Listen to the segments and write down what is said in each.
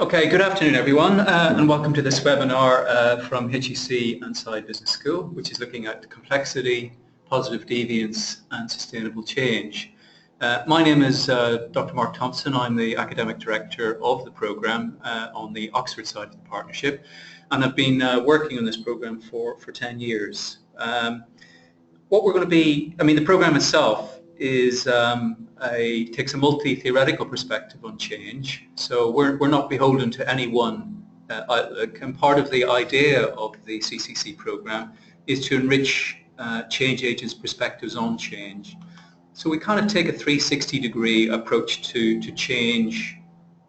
Okay, good afternoon everyone and welcome to this webinar from HEC and Saïd Business School, which is looking at complexity, positive deviance and sustainable change. My name is Dr. Marc Thompson. I'm the Academic Director of the programme on the Oxford side of the partnership, and I've been working on this programme for 10 years. What we're going to be, the programme itself is takes a multi-theoretical perspective on change. So we're not beholden to any one. And part of the idea of the CCC program is to enrich change agents' perspectives on change. So we kind of take a 360-degree approach to change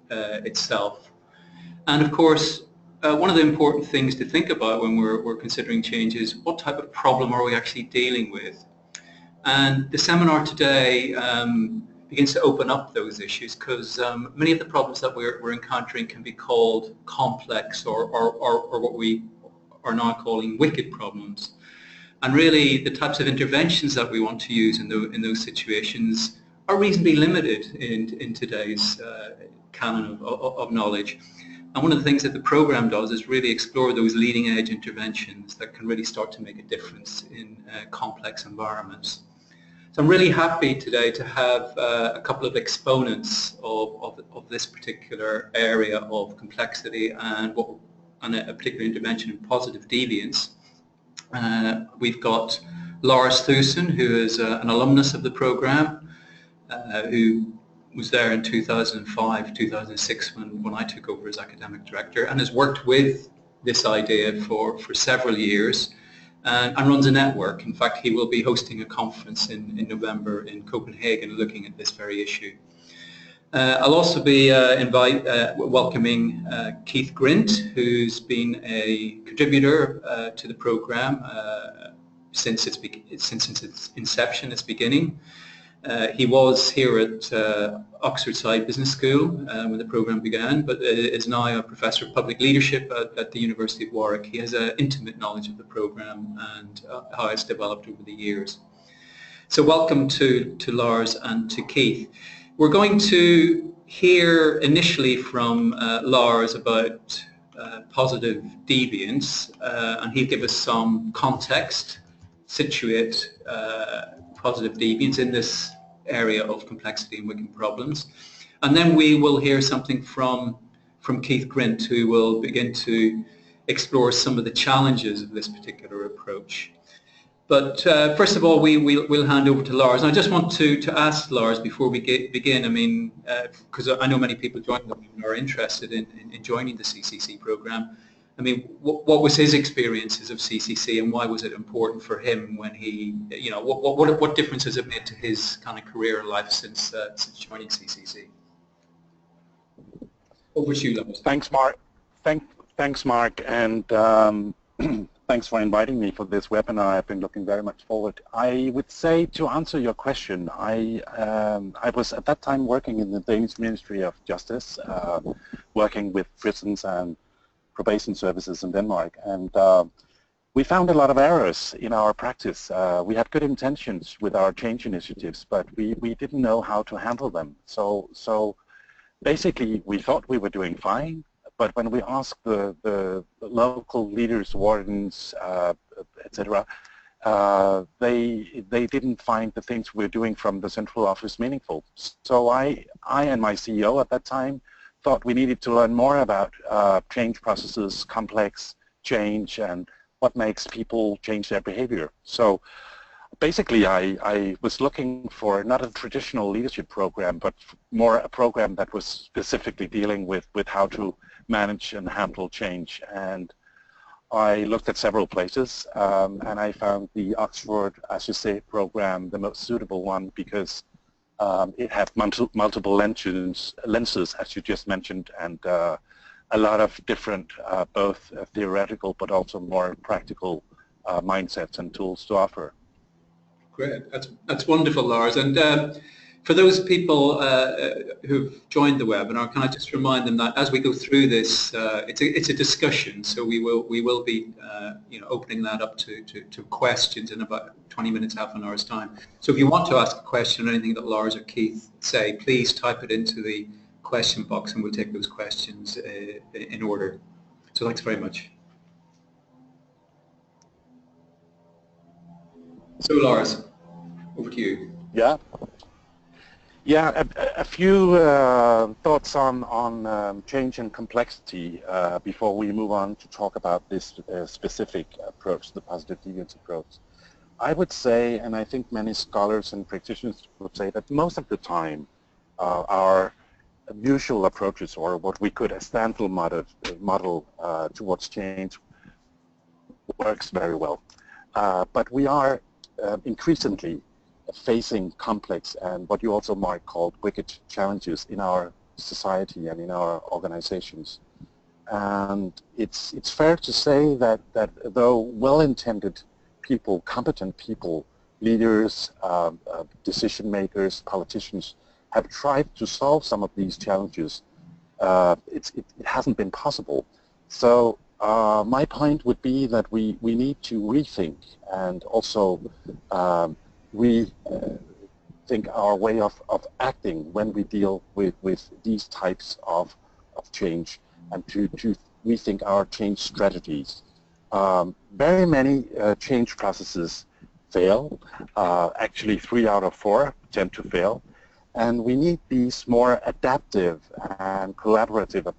itself. And of course, one of the important things to think about when we're considering change is what type of problem are we actually dealing with? And the seminar today begins to open up those issues because many of the problems that we're encountering can be called complex or what we are now calling wicked problems. And really the types of interventions that we want to use in those situations are reasonably limited in today's canon of knowledge. And one of the things that the program does is really explore those leading edge interventions that can really start to make a difference in complex environments. So I'm really happy today to have a couple of exponents of this particular area of complexity and a particular intervention in positive deviance. We've got Lars Thuesen, who is an alumnus of the program, who was there in 2005, 2006 when I took over as academic director, and has worked with this idea for several years. And runs a network. In fact, he will be hosting a conference in November in Copenhagen looking at this very issue. I'll also be welcoming Keith Grint, who's been a contributor to the program since its inception, its beginning. He was here at Oxford Side Business School when the program began, but is now a professor of public leadership at the University of Warwick. He has an intimate knowledge of the program and how it's developed over the years. So welcome to Lars and to Keith. We're going to hear initially from Lars about positive deviance, and he'll give us some context, situate positive deviance in this area of complexity and wicked problems. And then we will hear something from Keith Grint, who will begin to explore some of the challenges of this particular approach. But first of all, we'll hand over to Lars. And I just want to ask Lars before we begin, because I know many people joining the webinar are interested in joining the CCC program. What was his experiences of CCC and why was it important for him when he, what difference has it made to his kind of career and life since joining CCC? Over to you, Lars. Thanks, Mark. Thanks, Mark, and thanks for inviting me for this webinar. I've been looking very much forward. I would say, to answer your question, I was at that time working in the Danish Ministry of Justice, working with prisons and probation services in Denmark, and we found a lot of errors in our practice. We had good intentions with our change initiatives, but we didn't know how to handle them. So basically we thought we were doing fine, but when we asked the local leaders, wardens, etc., they didn't find the things we're doing from the central office meaningful. So I and my CEO at that time thought we needed to learn more about change processes, complex change, and what makes people change their behavior. So basically I was looking for not a traditional leadership program, but more a program that was specifically dealing with how to manage and handle change. And I looked at several places, and I found the Oxford, as you say, program the most suitable one because it had multiple lenses, as you just mentioned, and a lot of different, both theoretical but also more practical mindsets and tools to offer. Great, that's wonderful, Lars. And for those people who've joined the webinar, can I just remind them that as we go through this, it's a discussion, so we will be opening that up to questions in about 20 minutes, half an hour's time. So if you want to ask a question or anything that Lars or Keith say, please type it into the question box, and we'll take those questions in order. So thanks very much. So Lars, over to you. Yeah. Yeah, a few thoughts on change and complexity before we move on to talk about this specific approach, the positive deviance approach. I would say, and I think many scholars and practitioners would say, that most of the time our usual approaches, or what we could a standstill model towards change, works very well. But we are increasingly facing complex and what you also, Marc, called wicked challenges in our society and in our organizations. And it's fair to say that though well-intended people, competent people, leaders, decision makers, politicians have tried to solve some of these challenges, it hasn't been possible. So my point would be that we need to rethink and also rethink our way of acting when we deal with these types of change, and to rethink our change strategies. Very many change processes fail. Actually, 3 out of 4 tend to fail. And we need these more adaptive and collaborative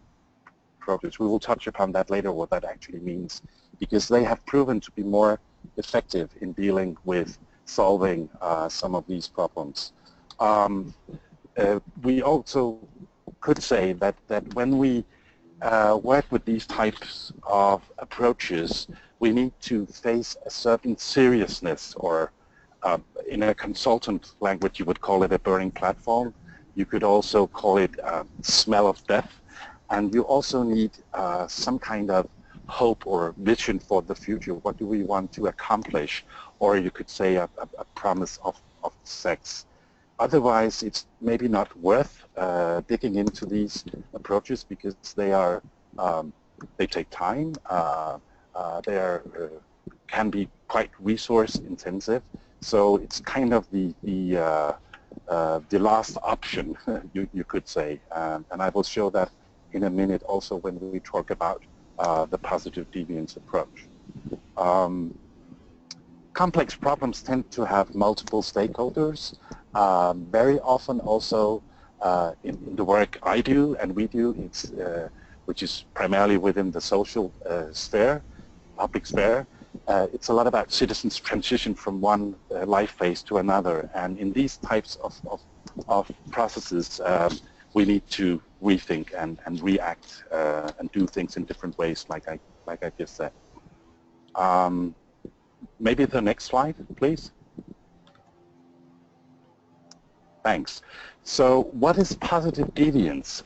approaches. We will touch upon that later, what that actually means, because they have proven to be more effective in dealing with solving some of these problems. We also could say that when we work with these types of approaches, we need to face a certain seriousness, or in a consultant language you would call it a burning platform. You could also call it smell of death. And you also need some kind of hope or vision for the future. What do we want to accomplish? Or you could say a promise of sex. Otherwise, it's maybe not worth digging into these approaches, because they are they take time. They can be quite resource intensive. So it's kind of the last option, you could say. And I will show that in a minute also when we talk about the positive deviance approach. Complex problems tend to have multiple stakeholders. Very often also in the work I do and we do, which is primarily within the social sphere, public sphere, it's a lot about citizens' transition from one life phase to another. And in these types of processes, we need to rethink and react and do things in different ways, like I just said. Maybe the next slide, please. Thanks. So what is positive deviance?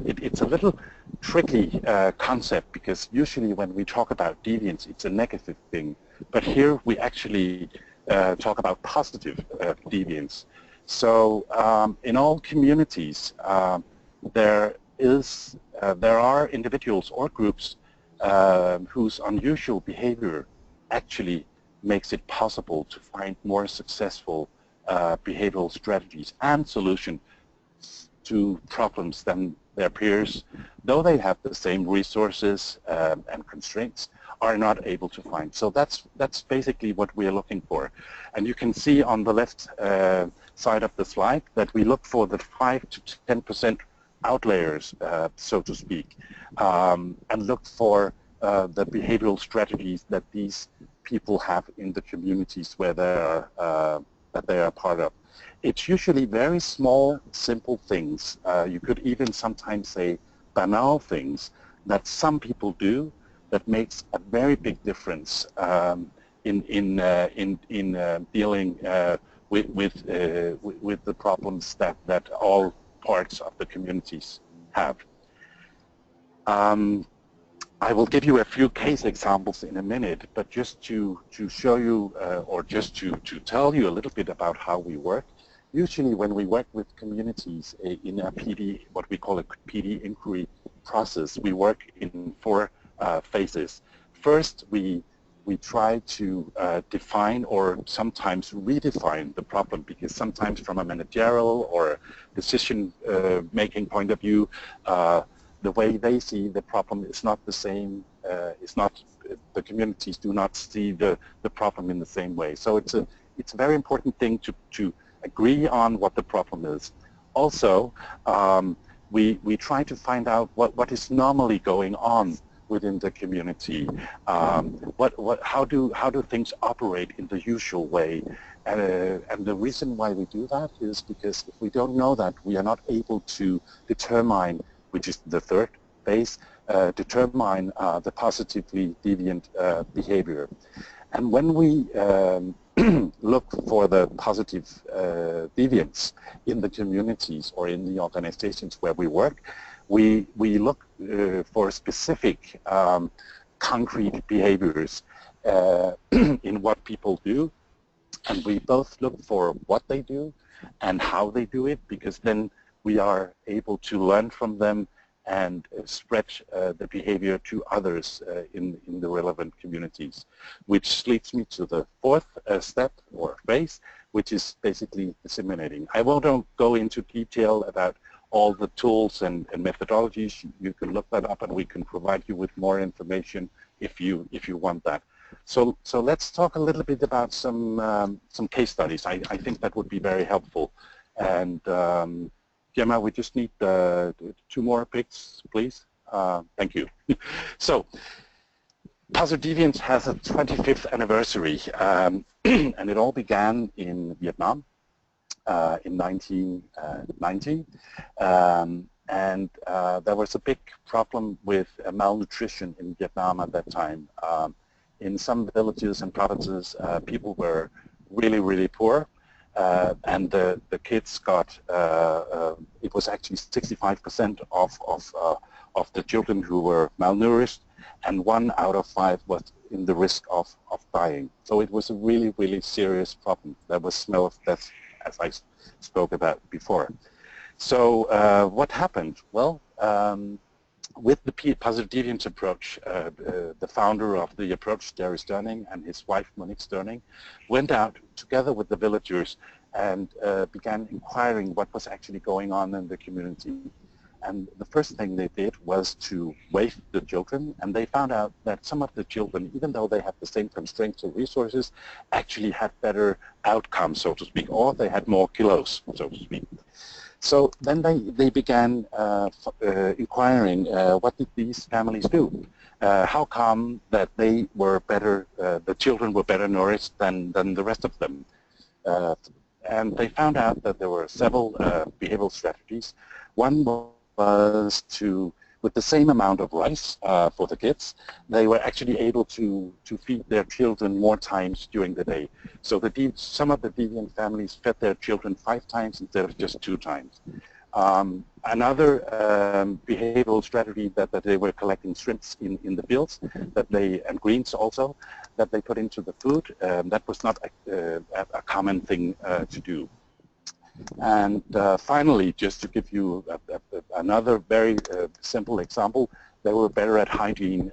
It's a little tricky concept, because usually when we talk about deviance, it's a negative thing. But here we actually talk about positive deviance. So in all communities, there are individuals or groups whose unusual behavior actually makes it possible to find more successful behavioral strategies and solutions to problems than their peers, though they have the same resources and constraints, are not able to find. So that's basically what we are looking for. And you can see on the left side of the slide that we look for the 5 to 10% outliers, so to speak, and look for the behavioral strategies that these people have in the communities where they are part of. It's usually very small, simple things. You could even sometimes say banal things that some people do that makes a very big difference in dealing with the problems that all parts of the communities have. I will give you a few case examples in a minute, but just to show you or just to tell you a little bit about how we work. Usually when we work with communities in a PD, what we call a PD inquiry process, we work in 4 phases. First, we we try to define or sometimes redefine the problem, because sometimes from a managerial or decision-making point of view, the way they see the problem is not the same. The communities do not see the problem in the same way. So it's a very important thing to agree on what the problem is. Also, we try to find out what is normally going on within the community. How do things operate in the usual way? And the reason why we do that is because if we don't know that, we are not able to determine, which is the third phase, determine the positively deviant behavior. And when we look for the positive deviance in the communities or in the organizations where we work, we look for specific concrete behaviors in what people do, and we both look for what they do and how they do it, because then we are able to learn from them and spread the behavior to others in the relevant communities, which leads me to the fourth step or phase, which is basically disseminating. I won't go into detail about all the tools and methodologies. You can look that up, and we can provide you with more information if you want that. So let's talk a little bit about some case studies. I think that would be very helpful. And Gemma, we just need 2 more pics, please. Thank you. So, Positive Deviance has a 25th anniversary, and it all began in Vietnam in 1990. And there was a big problem with malnutrition in Vietnam at that time. In some villages and provinces, people were really, really poor. And the kids got, it was actually 65% of the children who were malnourished, and 1 out of 5 was in the risk of dying. So it was a really, really serious problem. There was smell of death, as I spoke about before. So what happened? Well, with the Positive Deviance Approach, the founder of the approach, Jerry Sterning, and his wife, Monique Sterning, went out together with the villagers and began inquiring what was actually going on in the community. And the first thing they did was to weigh the children, and they found out that some of the children, even though they had the same constraints or resources, actually had better outcomes, so to speak, or they had more kilos, so to speak. So then they began inquiring, what did these families do? How come that they were better, the children were better nourished than the rest of them? And they found out that there were several behavioral strategies. One was to, with the same amount of rice for the kids, they were actually able to feed their children more times during the day. So some of the deviant families fed their children 5 times instead of just 2 times. Another behavioral strategy that they were collecting shrimps in the fields, and greens also, that they put into the food. That was not a common thing to do. And finally, just to give you another very simple example, they were better at hygiene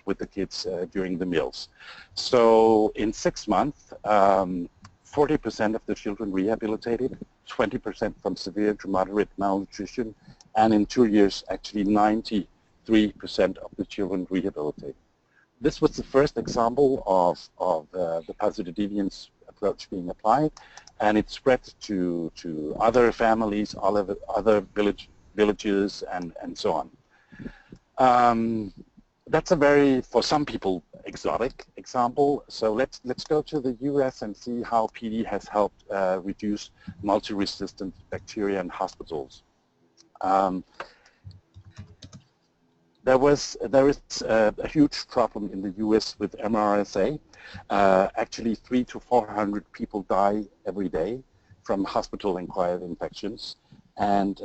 with the kids during the meals. So in 6 months, 40% of the children rehabilitated, 20% from severe to moderate malnutrition, and in 2 years, actually 93% of the children rehabilitated. This was the first example of the Positive Deviance Approach being applied, and it spread to other families, other villages, and so on. That's a very, for some people, exotic example. So let's go to the US and see how PD has helped reduce multi-resistant bacteria in hospitals. There is a huge problem in the US with MRSA. Actually, 300 to 400 people die every day from hospital-acquired infections, and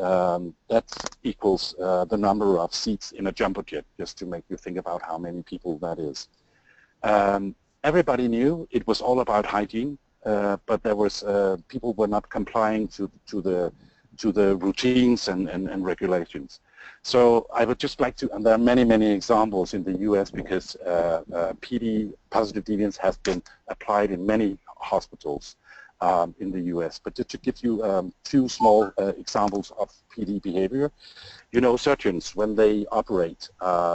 that equals the number of seats in a jumbo jet, just to make you think about how many people that is. Everybody knew it was all about hygiene, but there was people were not complying to the routines and regulations. So I would just like to, and there are many, many examples in the US because PD, positive deviance, has been applied in many hospitals in the US. But just to give you two small examples of PD behavior, you know, surgeons, when they operate,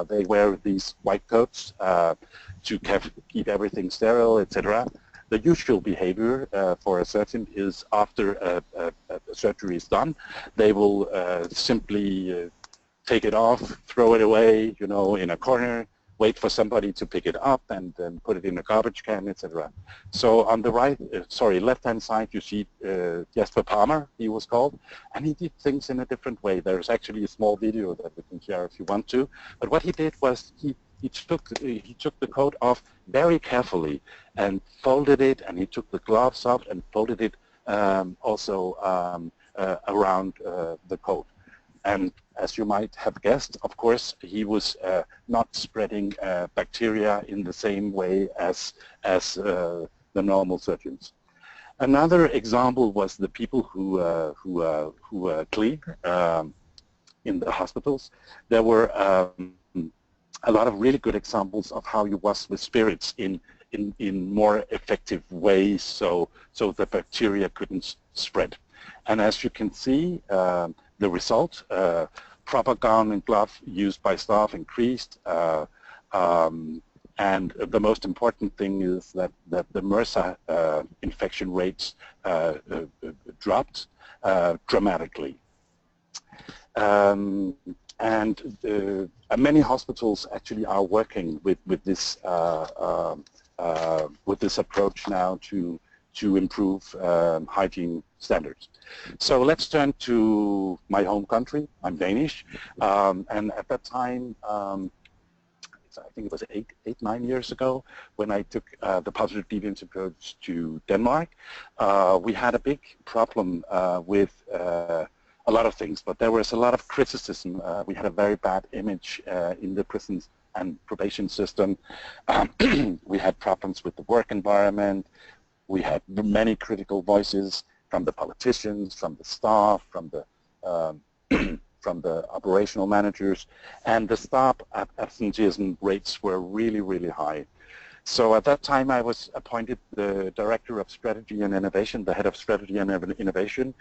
they wear these white coats to keep everything sterile, etc. The usual behavior for a surgeon is after a surgery is done, they will simply take it off, throw it away, you know, in a corner, wait for somebody to pick it up and then put it in a garbage can, etc. So on the left-hand side, you see Jesper Palmer, he was called, and he did things in a different way. There's actually a small video that we can share if you want to. But what he did was he took the coat off very carefully and folded it, and he took the gloves off and folded it also around the coat. And as you might have guessed, of course, he was not spreading bacteria in the same way as the normal surgeons. Another example was the people who clean in the hospitals. There were a lot of really good examples of how you wash with spirits in more effective ways, so the bacteria couldn't spread. And as you can see, the result, proper gown and glove used by staff increased, and the most important thing is that the MRSA infection rates dropped dramatically. And many hospitals actually are working with this approach now to improve hygiene standards. So let's turn to my home country. I'm Danish, and at that time, I think it was 9 years ago, when I took the Positive Deviance Approach to Denmark, we had a big problem with a lot of things, but there was a lot of criticism. We had a very bad image in the prisons and probation system. We had problems with the work environment. We had many critical voices from the politicians, from the staff, from the from the operational managers, and the staff absenteeism rates were really, really high. So at that time, I was appointed the Director of Strategy and Innovation, the Head of Strategy and Innovation,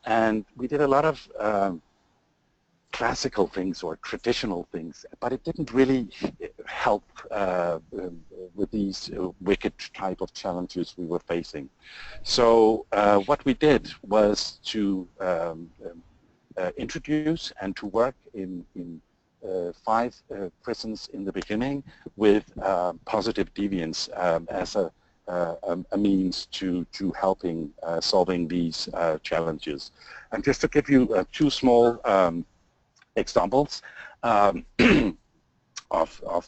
and we did a lot of classical things or traditional things, but it didn't really help with these wicked type of challenges we were facing. So what we did was to introduce and to work in 5 prisons in the beginning with positive deviance as a means to helping solving these challenges. And just to give you 2 small examples of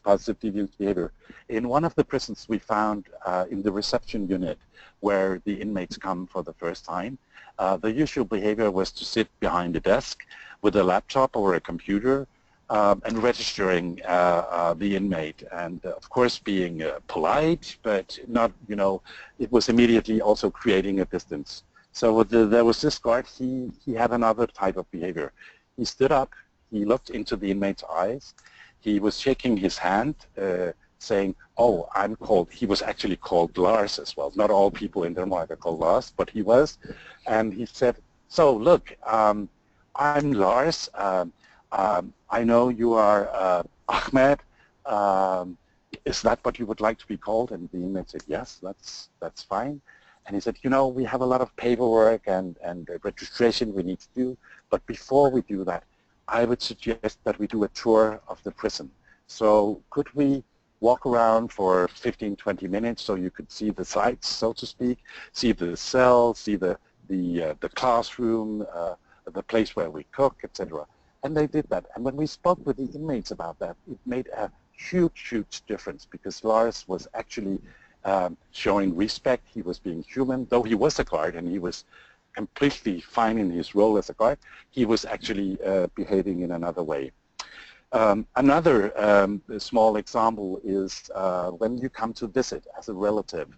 positive deviance behavior. In one of the prisons we found in the reception unit where the inmates come for the first time, the usual behavior was to sit behind a desk with a laptop or a computer and registering the inmate, and of course being polite, but not, you know, it was immediately also creating a distance. So there was this guard, he had another type of behavior. He stood up, he looked into the inmate's eyes, he was shaking his hand, saying, oh, I'm called, he was actually called Lars as well. Not all people in Denmark are called Lars, but he was. And he said, so look, I'm Lars, I know you are Ahmed, is that what you would like to be called? And the inmate said, yes, that's fine. And he said, you know, we have a lot of paperwork and registration we need to do, but before we do that, I would suggest that we do a tour of the prison. So could we walk around for 15, 20 minutes so you could see the sights, so to speak, see the cell, see the classroom, the place where we cook, etc. And they did that. And when we spoke with the inmates about that, it made a huge, huge difference because Lars was actually showing respect. He was being human, though he was a guard and he was completely fine in his role as a guard. He was actually behaving in another way. Another small example is when you come to visit as a relative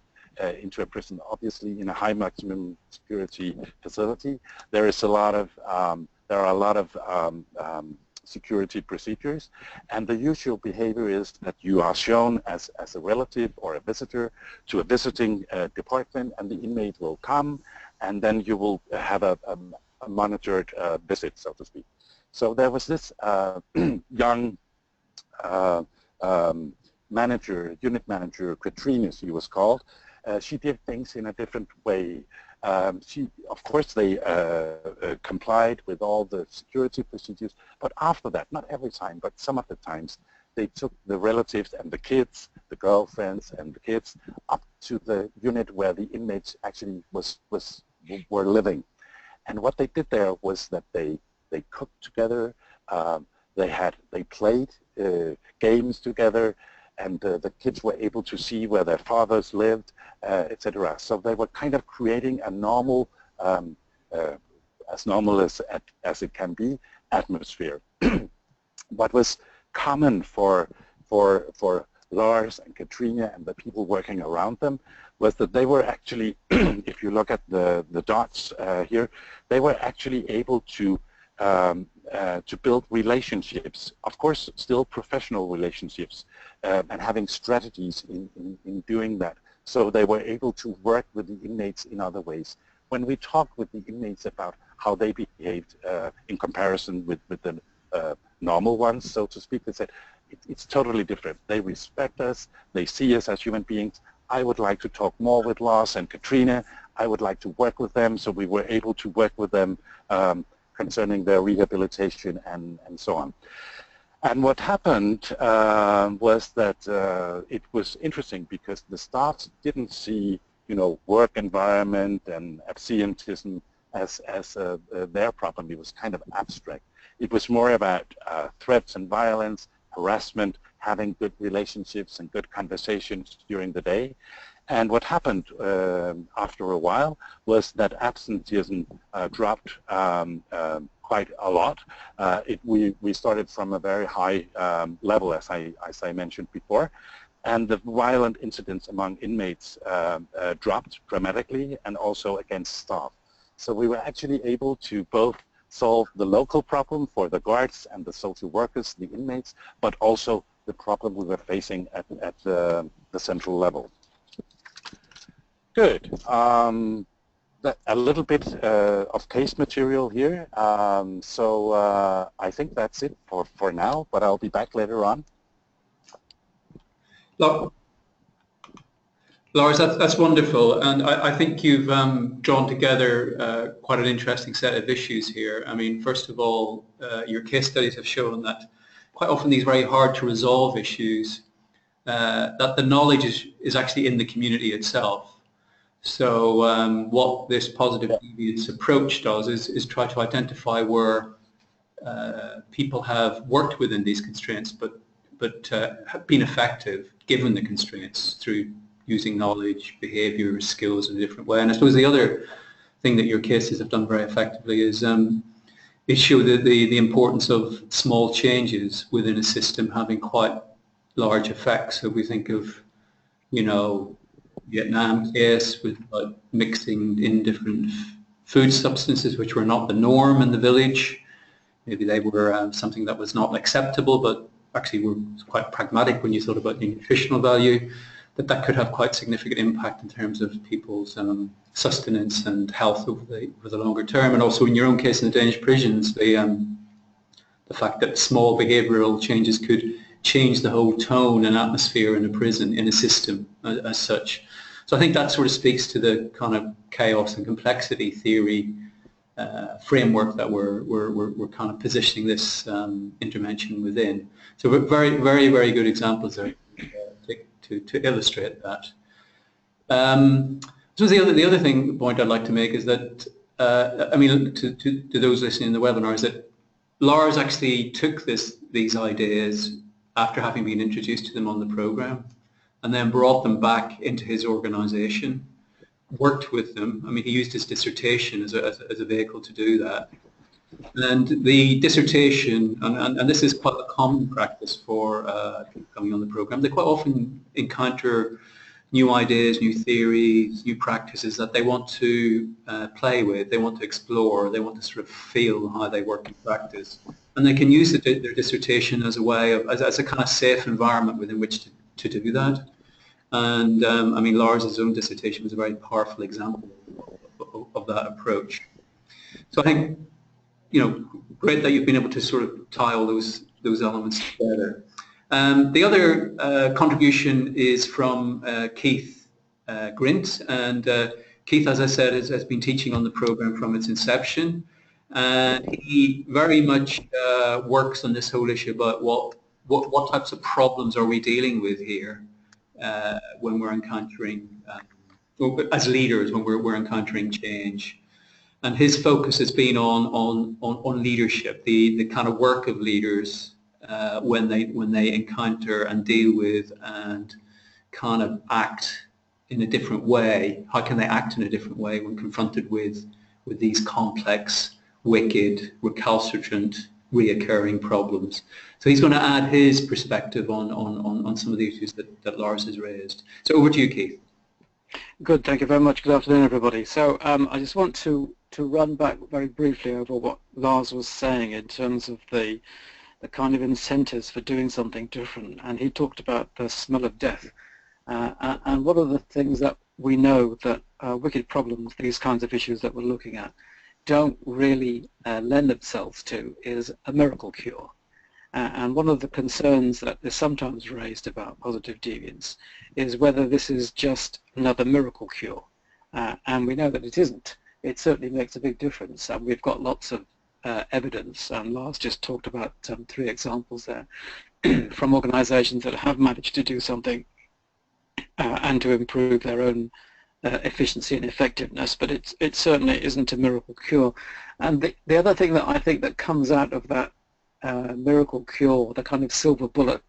into a prison, obviously in a high maximum security facility, there are a lot of security procedures, and the usual behavior is that you are shown as a relative or a visitor to a visiting department, and the inmate will come, and then you will have a monitored visit, so to speak. So there was this young manager, unit manager, Katrina, she was called. She did things in a different way. Of course, they complied with all the security procedures, but after that, not every time, but some of the times, they took the relatives and the kids, the girlfriends and the kids, up to the unit where the inmates actually were living. And what they did there was that they cooked together, they played games together, and the kids were able to see where their fathers lived, etc. So they were kind of creating a normal, as normal as it can be, atmosphere. What was common for Lars and Katrina and the people working around them was that they were actually, if you look at the dots here, they were actually able to build relationships, of course still professional relationships, and having strategies in doing that. So they were able to work with the inmates in other ways. When we talked with the inmates about how they behaved in comparison with the normal ones, so to speak, they said, it's totally different. They respect us, they see us as human beings. I would like to talk more with Lars and Katrina. I would like to work with them, so we were able to work with them concerning their rehabilitation and so on. And what happened was that it was interesting because the staff didn't see, work environment and absenteeism as their problem. It was kind of abstract. It was more about threats and violence, harassment, having good relationships and good conversations during the day. And what happened after a while was that absenteeism dropped quite a lot. We started from a very high level, as I mentioned before, and the violent incidents among inmates dropped dramatically, and also against staff. So we were actually able to both solve the local problem for the guards and the social workers, the inmates, but also the problem we were facing at the central level. Good. A little bit of case material here. I think that's it for now, but I'll be back later on. Lars, that's wonderful, and I think you've drawn together quite an interesting set of issues here. I mean, first of all, your case studies have shown that quite often these very hard to resolve issues, that the knowledge is actually in the community itself. So what this positive deviance approach does is try to identify where people have worked within these constraints, but have been effective given the constraints through using knowledge, behaviour, skills in a different way. And I suppose the other thing that your cases have done very effectively is show the importance of small changes within a system having quite large effects. So we think of, Vietnam case with mixing in different food substances which were not the norm in the village. Maybe they were something that was not acceptable, but actually were quite pragmatic when you thought about the nutritional value. That could have quite significant impact in terms of people's sustenance and health over the longer term. And also in your own case in the Danish prisons, the fact that small behavioural changes could change the whole tone and atmosphere in a prison, in a system as such. So I think that sort of speaks to the kind of chaos and complexity theory framework that we're kind of positioning this intervention within. So we're very, very, very good examples there to illustrate that. So the other point I'd like to make is that, to those listening in the webinar, is that Lars actually took these ideas after having been introduced to them on the program, and then brought them back into his organization, worked with them. I mean, he used his dissertation as a vehicle to do that. And the dissertation, and this is quite a common practice for people coming on the program, they quite often encounter new ideas, new theories, new practices that they want to play with, they want to explore, they want to sort of feel how they work in practice. and they can use their dissertation as a way of, as a kind of safe environment within which to do that. And I mean, Lars's own dissertation was a very powerful example of that approach. So I think, you know, great that you've been able to sort of tie all those elements together. The other contribution is from Keith Grint, and Keith, as I said, has been teaching on the program from its inception, and he very much works on this whole issue about what types of problems are we dealing with here when we're encountering, as leaders, when we're encountering change. And his focus has been on leadership, the kind of work of leaders when they encounter and deal with and kind of act in a different way. How can they act in a different way when confronted with these complex, wicked, recalcitrant, reoccurring problems? So he's going to add his perspective on some of the issues that Lars has raised. So over to you, Keith. Good, thank you very much. Good afternoon, everybody. So I just want to run back very briefly over what Lars was saying in terms of the kind of incentives for doing something different. And he talked about the smell of death. And one of the things that we know that wicked problems, these kinds of issues that we're looking at, don't really lend themselves to is a miracle cure. And one of the concerns that is sometimes raised about positive deviance is whether this is just another miracle cure. And we know that it isn't. It certainly makes a big difference. And we've got lots of evidence, and Lars just talked about 3 examples there, from organizations that have managed to do something and to improve their own efficiency and effectiveness, but it certainly isn't a miracle cure. And the other thing that I think that comes out of that miracle cure, the kind of silver bullet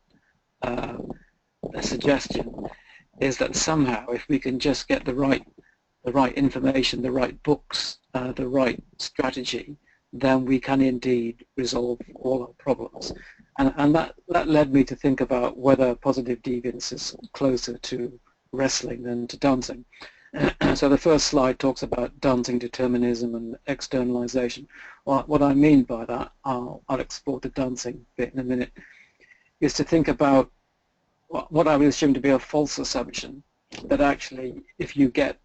suggestion, is that somehow if we can just get the right information, the right books, the right strategy, then we can indeed resolve all our problems. And that led me to think about whether positive deviance is closer to wrestling than to dancing. So the first slide talks about dancing determinism and externalization. What I mean by that, I'll explore the dancing bit in a minute, is to think about what I would assume to be a false assumption, that actually if you get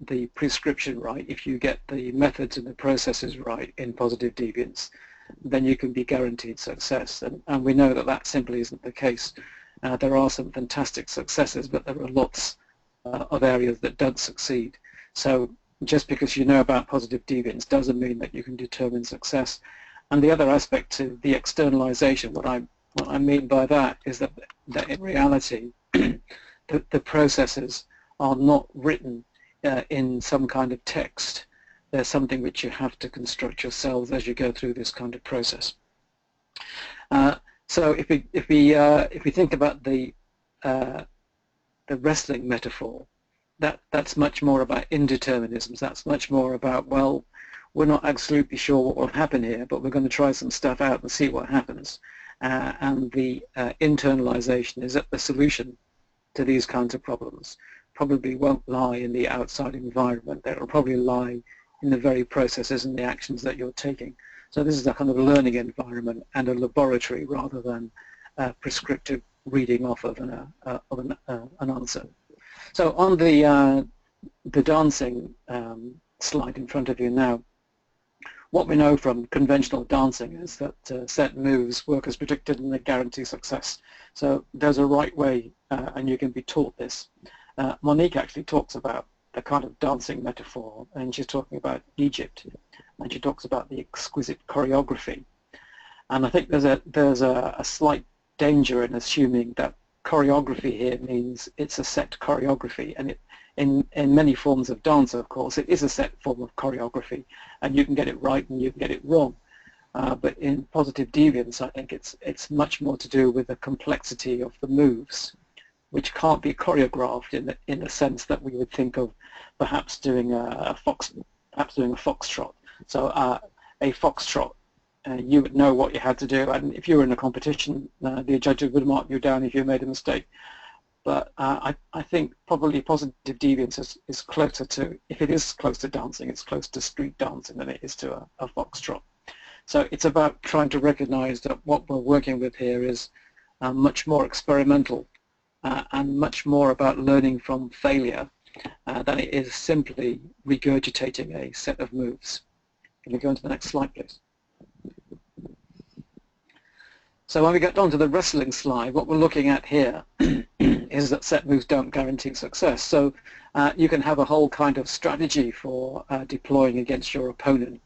the prescription right, if you get the methods and the processes right in positive deviance, then you can be guaranteed success. And we know that that simply isn't the case. There are some fantastic successes, but there are lots of areas that don't succeed. So just because you know about positive deviance doesn't mean that you can determine success. And the other aspect to the externalization, what I mean by that is that in reality the processes are not written in some kind of text. There's something which you have to construct yourselves as you go through this kind of process. So if we think about the wrestling metaphor, that's much more about indeterminisms. That's much more about, well, we're not absolutely sure what will happen here, but we're going to try some stuff out and see what happens. And the internalization is that the solution to these kinds of problems probably won't lie in the outside environment. It will probably lie in the very processes and the actions that you're taking. So this is a kind of learning environment and a laboratory rather than prescriptive reading off of an answer. So on the dancing slide in front of you now, what we know from conventional dancing is that set moves work as predicted and they guarantee success. So there's a right way and you can be taught this. Monique actually talks about the kind of dancing metaphor, and she's talking about Egypt, and she talks about the exquisite choreography. And I think there's a slight danger in assuming that choreography here means it's a set choreography, and in many forms of dance, of course, it is a set form of choreography, and you can get it right and you can get it wrong. But in positive deviance, I think it's much more to do with the complexity of the moves, which can't be choreographed in the sense that we would think of perhaps doing a foxtrot. So a foxtrot, you would know what you had to do, and if you were in a competition, the judges would mark you down if you made a mistake. But I think probably positive deviance is closer to, if it is close to dancing, it's close to street dancing than it is to a foxtrot. So it's about trying to recognize that what we're working with here is much more experimental and much more about learning from failure than it is simply regurgitating a set of moves. Can we go on to the next slide, please? So when we get on to the wrestling slide, what we're looking at here is that set moves don't guarantee success. So you can have a whole kind of strategy for deploying against your opponent,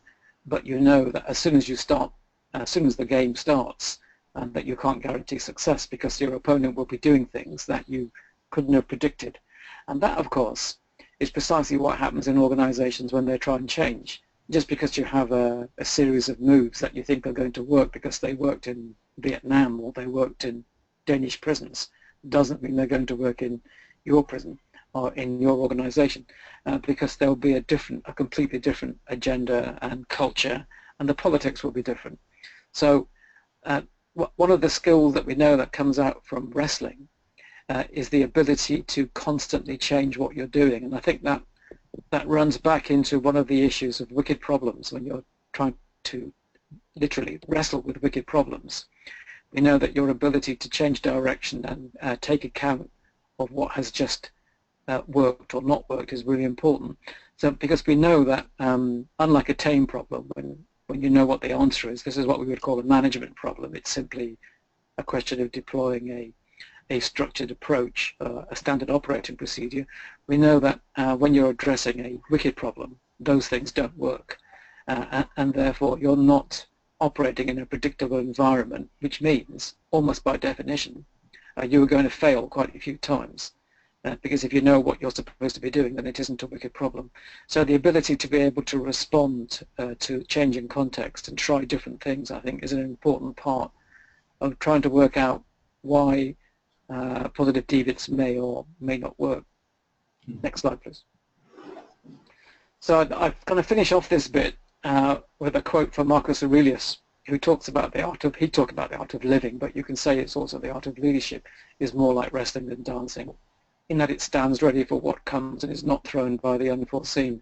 but you know that as soon as the game starts, that you can't guarantee success because your opponent will be doing things that you couldn't have predicted. And that, of course, is precisely what happens in organizations when they try and change. Just because you have a series of moves that you think are going to work because they worked in Vietnam or they worked in Danish prisons doesn't mean they're going to work in your prison or in your organization because there'll be a completely different agenda and culture, and the politics will be different. So one of the skills that we know that comes out from wrestling is the ability to constantly change what you're doing, and I think that runs back into one of the issues of wicked problems when you're trying to literally wrestle with wicked problems. We know that your ability to change direction and take account of what has just worked or not worked is really important. So because we know that unlike a tame problem, when you know what the answer is, this is what we would call a management problem. It's simply a question of deploying a structured approach, a standard operating procedure. We know that when you're addressing a wicked problem, those things don't work, and therefore you're not operating in a predictable environment, which means, almost by definition, you are going to fail quite a few times, because if you know what you're supposed to be doing, then it isn't a wicked problem. So the ability to be able to respond to changing context and try different things, I think, is an important part of trying to work out why positive deviance may or may not work. Next slide, please. So I'm going to finish off this bit with a quote from Marcus Aurelius, who talks about the art of living, but you can say it's also the art of leadership is more like wrestling than dancing, in that it stands ready for what comes and is not thrown by the unforeseen.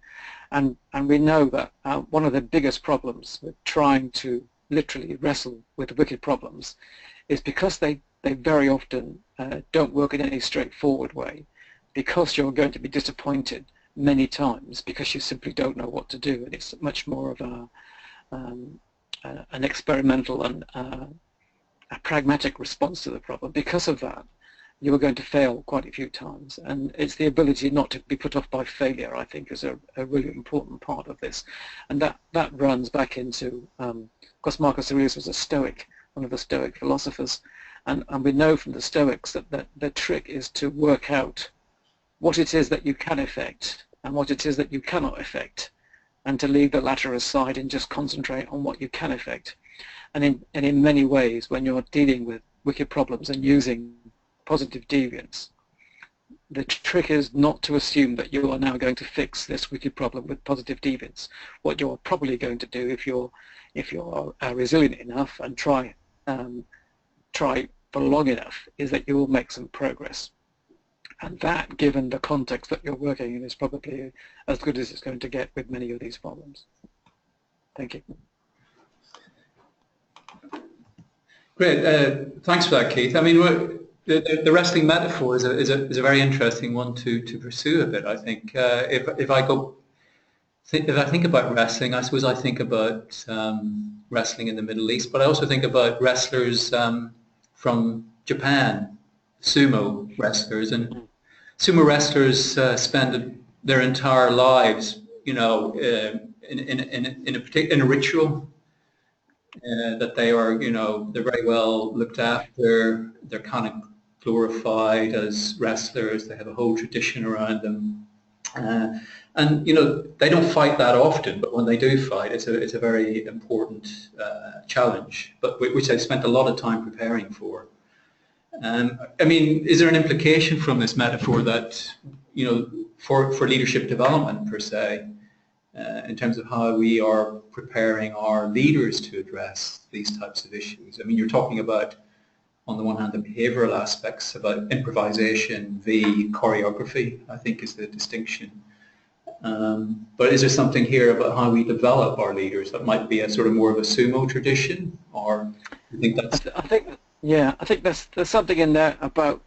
And we know that one of the biggest problems with trying to literally wrestle with wicked problems is because they very often don't work in any straightforward way, because you're going to be disappointed many times because you simply don't know what to do, and it's much more of an experimental and a pragmatic response to the problem. Because of that, you are going to fail quite a few times, and it's the ability not to be put off by failure, I think, is a really important part of this. And that runs back into, of course, Marcus Aurelius was a Stoic, one of the Stoic philosophers, and we know from the Stoics that the trick is to work out what it is that you can affect and what it is that you cannot affect, and to leave the latter aside and just concentrate on what you can affect. And in many ways, when you're dealing with wicked problems and using positive deviance, the trick is not to assume that you are now going to fix this wicked problem with positive deviance. What you're probably going to do, if you're resilient enough and try for long enough, is that you will make some progress. And that, given the context that you're working in, is probably as good as it's going to get with many of these problems. Thank you. Great. Thanks for that, Keith. I mean, the wrestling metaphor is a very interesting one to pursue a bit. I think if I think about wrestling, I suppose I think about wrestling in the Middle East, but I also think about wrestlers from Japan, sumo wrestlers, and sumo wrestlers spend their entire lives, you know, in a ritual that they are, you know, they're very well looked after. They're kind of glorified as wrestlers. They have a whole tradition around them, and you know, they don't fight that often, but when they do fight, it's a very important challenge, but which they spent a lot of time preparing for. I mean, is there an implication from this metaphor that, you know, for leadership development per se, in terms of how we are preparing our leaders to address these types of issues? I mean, you're talking about, on the one hand, the behavioral aspects about improvisation v choreography, I think is the distinction. But is there something here about how we develop our leaders that might be a sort of more of a sumo tradition, or do you think that's? I think there's something in there about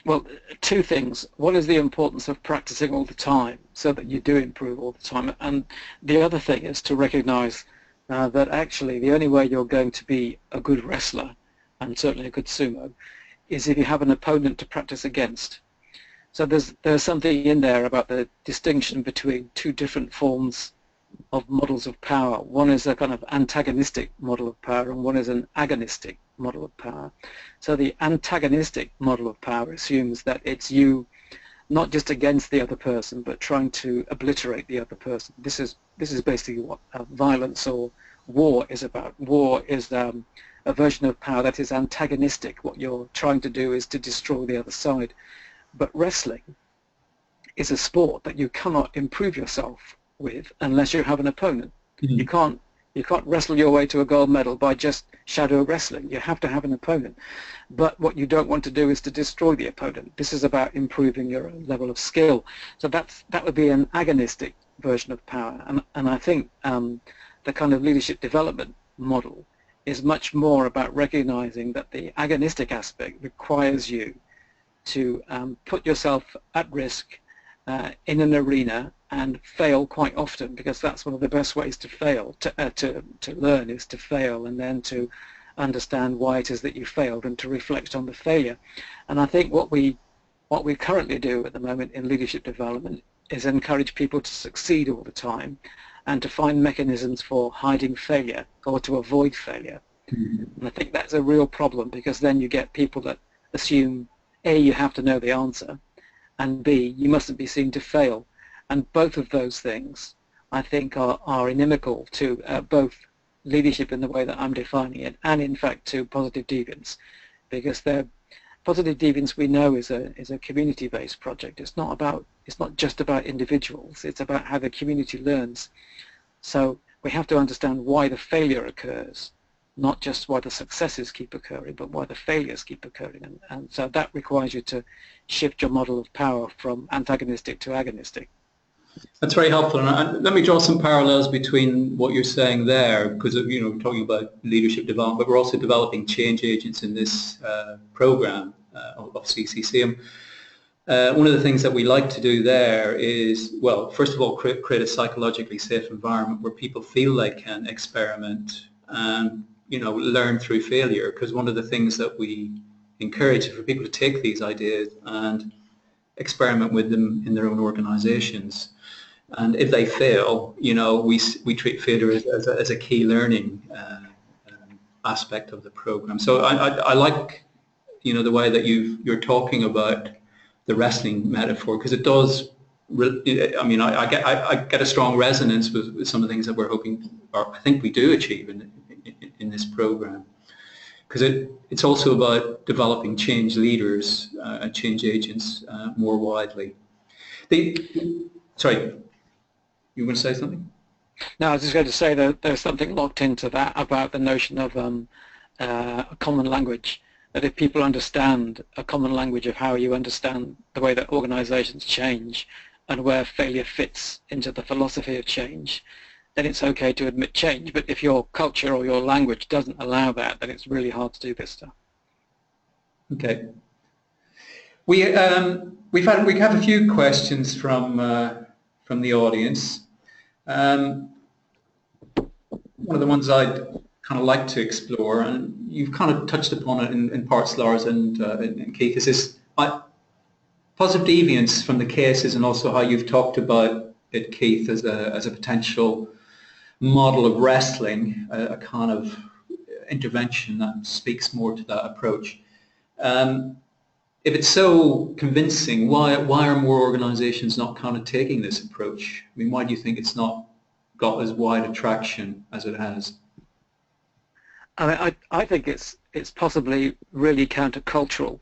well, two things. One is the importance of practicing all the time so that you do improve all the time, and the other thing is to recognize that actually the only way you're going to be a good wrestler, and certainly a good sumo, is if you have an opponent to practice against. So there's something in there about the distinction between two different forms of models of power. One is a kind of antagonistic model of power, and one is an agonistic model of power. So the antagonistic model of power assumes that it's you not just against the other person, but trying to obliterate the other person. This is basically what violence or war is about. War is a version of power that is antagonistic. What you're trying to do is to destroy the other side. But wrestling is a sport that you cannot improve yourself with unless you have an opponent. Mm-hmm. You can't wrestle your way to a gold medal by just shadow wrestling. You have to have an opponent. But what you don't want to do is to destroy the opponent. This is about improving your own level of skill. So that would be an agonistic version of power. And I think the kind of leadership development model is much more about recognizing that the agonistic aspect requires you to put yourself at risk in an arena and fail quite often, because that's one of the best ways to fail, to learn, is to fail, and then to understand why it is that you failed and to reflect on the failure. And I think what we currently do at the moment in leadership development is encourage people to succeed all the time and to find mechanisms for hiding failure or to avoid failure. Mm-hmm. And I think that's a real problem, because then you get people that assume A, you have to know the answer, and B, you mustn't be seen to fail. And both of those things, I think, are inimical to both leadership in the way that I'm defining it, and in fact to positive deviance, because positive deviance, we know, is a community-based project. It's not just about individuals. It's about how the community learns. So we have to understand why the failure occurs, not just why the successes keep occurring, but why the failures keep occurring. And so that requires you to shift your model of power from antagonistic to agonistic. That's very helpful, and let me draw some parallels between what you're saying there, because we're talking about leadership development, but we're also developing change agents in this program of CCCM. One of the things that we like to do there is, well, first of all, create a psychologically safe environment where people feel they can experiment and learn through failure, because one of the things that we encourage is for people to take these ideas and experiment with them in their own organizations. And if they fail, we treat failure as a key learning aspect of the program. So I like, the way that you're talking about the wrestling metaphor, because it does. I get a strong resonance with some of the things that we're hoping, or I think we do achieve in this program, because it's also about developing change leaders and change agents more widely. Sorry, you want to say something? No, I was just going to say that there's something locked into that about the notion of a common language, that if people understand a common language of how you understand the way that organizations change and where failure fits into the philosophy of change, then it's okay to admit change. But if your culture or your language doesn't allow that, then it's really hard to do this stuff. Okay. We have a few questions from the audience. One of the ones I'd kind of like to explore, and you've kind of touched upon it in parts, Lars and Keith, is this positive deviance from the cases, and also how you've talked about it, Keith, as a potential model of wrestling, a kind of intervention that speaks more to that approach. If it's so convincing, why are more organizations not kind of taking this approach? I mean, why do you think it's not got as wide a traction as it has? I think it's possibly really countercultural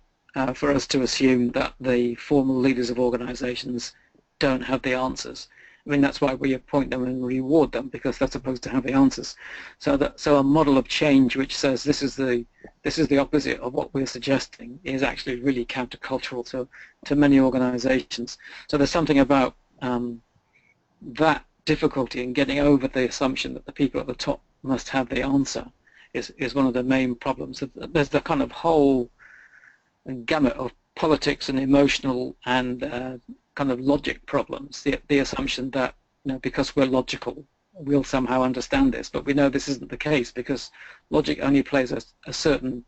for us to assume that the formal leaders of organizations don't have the answers. I mean, that's why we appoint them and reward them, because they're supposed to have the answers. So a model of change which says this is the opposite of what we're suggesting is actually really countercultural to many organizations. So there's something about that difficulty in getting over the assumption that the people at the top must have the answer is one of the main problems. There's the kind of whole gamut of politics and emotional and kind of logic problems. The assumption that, you know, because we're logical, we'll somehow understand this, but we know this isn't the case, because logic only plays a certain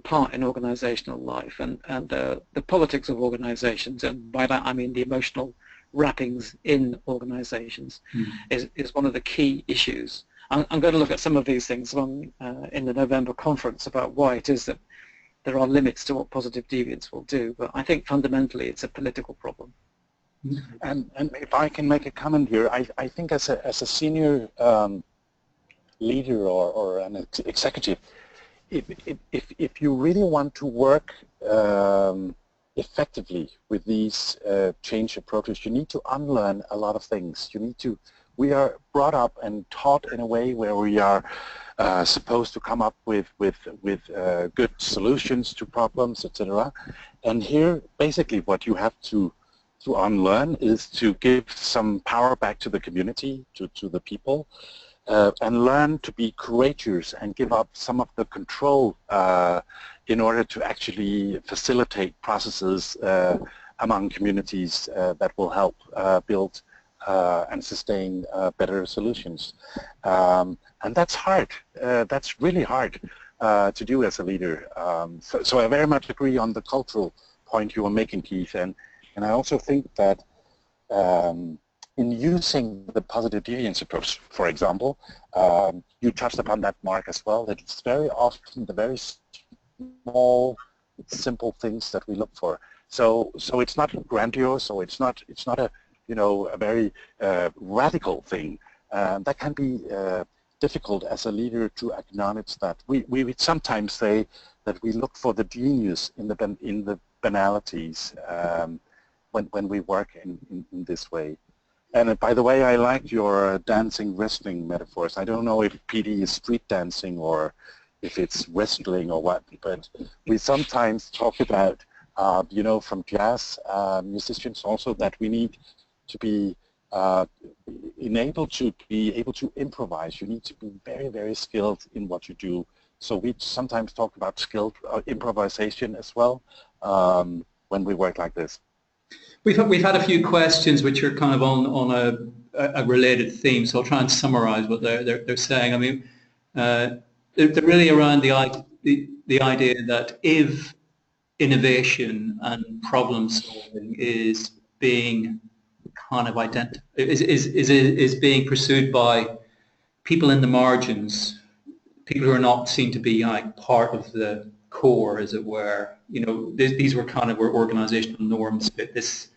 part in organizational life, and the politics of organizations, and by that I mean the emotional wrappings in organizations, is one of the key issues. I'm going to look at some of these things in the November conference about why it is that there are limits to what positive deviance will do, but I think fundamentally it's a political problem. And if I can make a comment here, I think as a senior leader or an executive, if you really want to work effectively with these change approaches, you need to unlearn a lot of things. We are brought up and taught in a way where we are supposed to come up with good solutions to problems, etc. And here, basically, what you have to unlearn is to give some power back to the community, to the people, and learn to be courageous and give up some of the control in order to actually facilitate processes among communities that will help build and sustain better solutions. And that's hard. That's really hard to do as a leader. So I very much agree on the cultural point you were making, Keith, and I also think that in using the positive deviance approach, for example, you touched upon that, Marc, as well, that it's very often the very small, simple things that we look for. So it's not grandiose, or it's not a, you know, a very radical thing. That can be difficult as a leader to acknowledge that. We would sometimes say that we look for the genius in the banalities when we work in this way. And by the way, I liked your dancing wrestling metaphors. I don't know if PD is street dancing or if it's wrestling or what, but we sometimes talk about, you know, from jazz musicians also, that we need to be able to improvise. You need to be very, very skilled in what you do. So we sometimes talk about skilled improvisation as well when we work like this. We've had a few questions which are kind of on a related theme, so I'll try and summarize what they're saying. I mean, they're really around the idea that if innovation and problem solving is being kind of is being pursued by people in the margins, people who are not seen to be like part of the core, as it were. You know, these were kind of organizational norms, but this,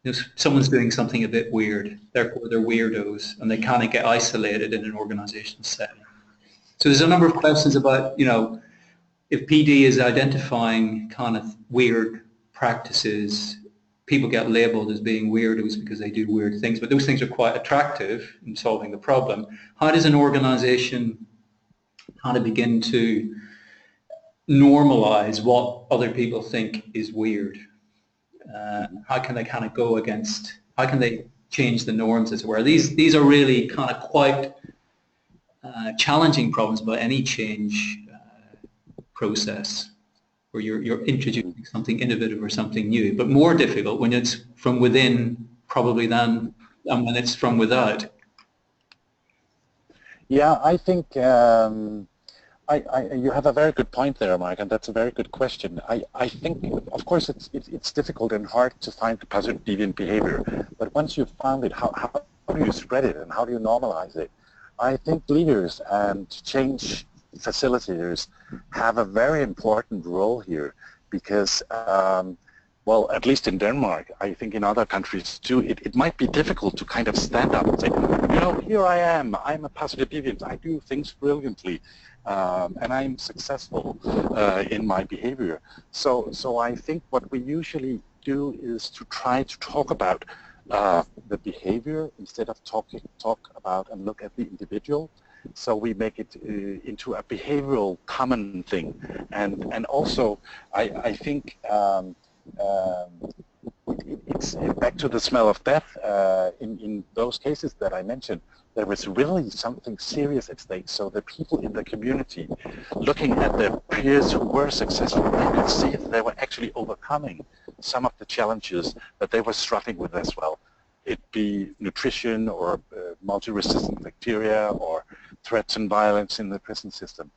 you know, someone's doing something a bit weird, therefore they're weirdos, and they kind of get isolated in an organizational setting. So there's a number of questions about, you know, if PD is identifying kind of weird practices, people get labeled as being weirdos because they do weird things, but those things are quite attractive in solving the problem. How does an organization kind of begin to normalize what other people think is weird? How can they kind of go against, how can they change the norms, as it were? These are really kind of quite challenging problems about any change process, where you're introducing something innovative or something new, but more difficult when it's from within probably than when it's from without. Yeah, I think you have a very good point there, Marc, and that's a very good question. I think, of course, it's difficult and hard to find the positive deviant behavior, but once you've found it, how do you spread it and how do you normalize it? I think leaders and change facilitators have a very important role here, because, well, at least in Denmark, I think in other countries too, it might be difficult to kind of stand up and say, you know, here I am, I'm a positive deviant, I do things brilliantly, and I'm successful in my behavior. So I think what we usually do is to try to talk about the behavior instead of talk about and look at the individual. So we make it into a behavioral common thing, and also I think it's back to the smell of death. In those cases that I mentioned, there was really something serious at stake. So the people in the community, looking at their peers who were successful, they could see that they were actually overcoming some of the challenges that they were struggling with as well. It be nutrition or multi-resistant bacteria or threats and violence in the prison system.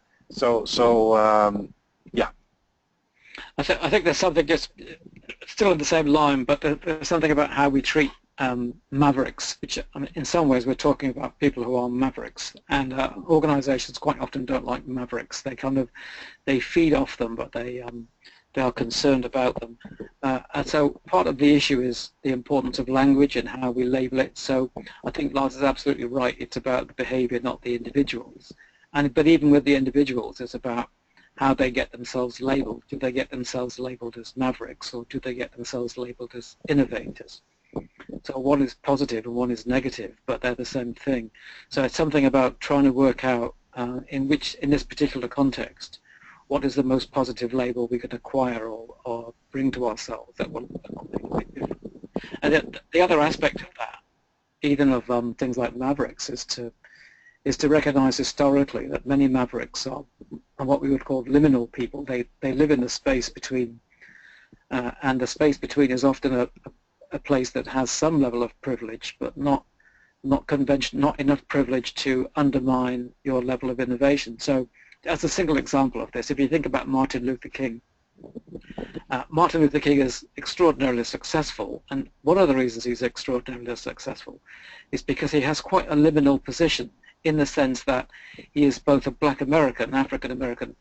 Yeah. I think there's something just still in the same line, but there's something about how we treat mavericks, which I mean, in some ways we're talking about people who are mavericks, and organizations quite often don't like mavericks. They feed off them, but they are concerned about them. And so part of the issue is the importance of language and how we label it. So I think Lars is absolutely right. It's about the behavior, not the individuals. But even with the individuals, it's about how they get themselves labeled. Do they get themselves labeled as mavericks, or do they get themselves labeled as innovators? So one is positive and one is negative, but they're the same thing. So it's something about trying to work out in this particular context, what is the most positive label we can acquire or bring to ourselves that will make a big difference. And the other aspect of that, even of things like mavericks, is to recognize historically that many mavericks are what we would call liminal people. They live in the space between, and the space between is often a place that has some level of privilege, but not enough privilege to undermine your level of innovation. So as a single example of this, if you think about Martin Luther King, Martin Luther King is extraordinarily successful, and one of the reasons he's extraordinarily successful is because he has quite a liminal position, in the sense that he is both a black American, African American,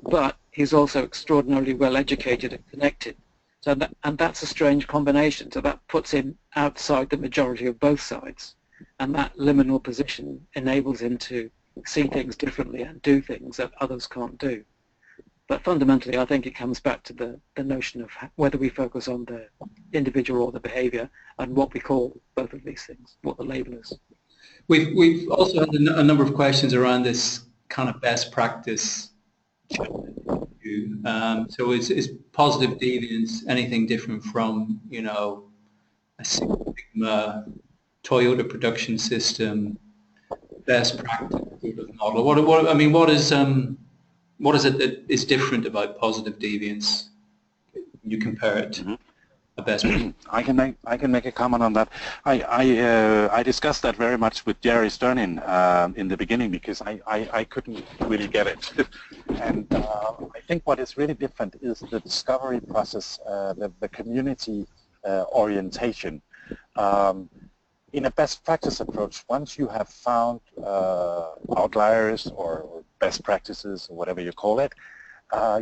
but he's also extraordinarily well educated and connected. So that's a strange combination. So that puts him outside the majority of both sides, and that liminal position enables him to see things differently and do things that others can't do. But fundamentally, I think it comes back to the notion of whether we focus on the individual or the behavior, and what we call both of these things, what the label is. We've also had a number of questions around this kind of best practice. So is positive deviance anything different from, a Six Sigma Toyota production system best practice sort of model? What is it that is different about positive deviance? You compare it to a best practice. I can make a comment on that. I discussed that very much with Jerry Sternin in the beginning, because I couldn't really get it. And I think what is really different is the discovery process, the community orientation. In a best practice approach, once you have found outliers or best practices, or whatever you call it,